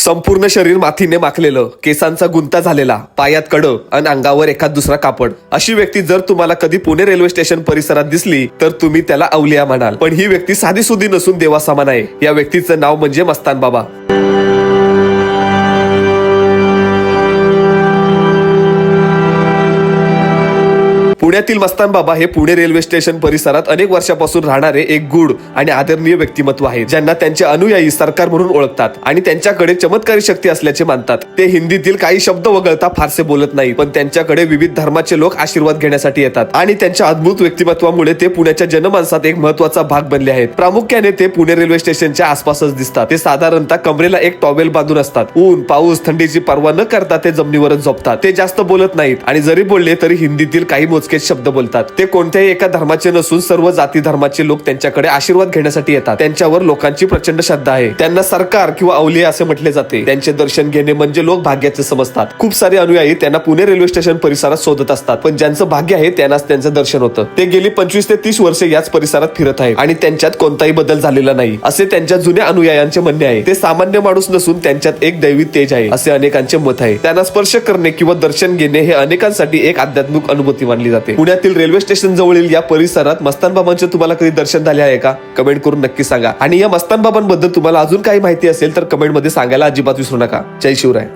संपूर्ण शरीर मातीने माखलेलं, केसांचा गुंता झालेला, पायात कडं आणि अंगावर एखाद दुसरा कापड, अशी व्यक्ती जर तुम्हाला कधी पुणे रेल्वे स्टेशन परिसरात दिसली तर तुम्ही त्याला अवलिया म्हणाल. पण ही व्यक्ती साधी सुधी नसून देवासमान आहे. या व्यक्तीचं नाव म्हणजे मस्तान बाबा. पुण्यातील मस्तान बाबा हे पुणे रेल्वे स्टेशन परिसरात अनेक वर्षापासून राहणारे एक गूढ आणि आदरणीय व्यक्तिमत्व आहे, ज्यांना त्यांचे अनुयायी सरकार म्हणून ओळखतात आणि त्यांच्याकडे चमत्कारी शक्ती असल्याचे मानतात. ते हिंदीतील काही शब्द वगळता फारसे बोलत नाहीत, पण त्यांच्याकडे विविध धर्माचे लोक आशीर्वाद घेण्यासाठी येतात आणि त्यांच्या अद्भुत व्यक्तिमत्वामुळे ते पुण्याच्या जनमानसात एक महत्त्वाचा भाग बनले आहेत. प्रामुख्याने ते पुणे रेल्वे स्टेशनच्या आसपासच दिसतात. ते साधारणतः कमरेला एक टॉवेल बांधून असतात. ऊन, पाऊस, थंडीची पर्वा न करता ते जमिनीवरच झोपतात. ते जास्त बोलत नाहीत आणि जरी बोलले तरी हिंदीतील काही मोजके शब्द बोलतात. ते कोणत्याही एका धर्माचे नसून सर्व जाती धर्माचे लोक त्यांच्याकडे आशीर्वाद घेण्यासाठी येतात. त्यांच्यावर लोकांची प्रचंड श्रद्धा आहे. त्यांना सरकार किंवा अवलिया असे म्हटले जाते. त्यांचे दर्शन घेणे म्हणजे लोक भाग्याचे समजतात. खूप सारे अनुयायी त्यांना पुणे रेल्वे स्टेशन परिसरात शोधत असतात, पण ज्यांचं भाग्य आहे त्यांनाच त्यांचं दर्शन होतं. ते गेली 25 ते 30 वर्षे याच परिसरात फिरत आहेत आणि त्यांच्यात कोणताही बदल झालेला नाही, असे त्यांच्या जुन्या अनुयायांचे म्हणणे आहे. ते सामान्य माणूस नसून त्यांच्यात एक दैवी तेज आहे, असे अनेकांचे मत आहे. त्यांना स्पर्श करणे किंवा दर्शन घेणे हे अनेकांसाठी एक आध्यात्मिक अनुभूती मानली जाते. पुण्यातील रेल्वे स्टेशन जवळील या परिसरात मस्तान बाबांचे तुम्हाला कधी दर्शन झाले आहे का? कमेंट करून नक्की सांगा. आणि या मस्तान बाबांबद्दल तुम्हाला अजून काही माहिती असेल तर कमेंट मध्ये सांगायला अजिबात विसरू नका. जय शिवराय.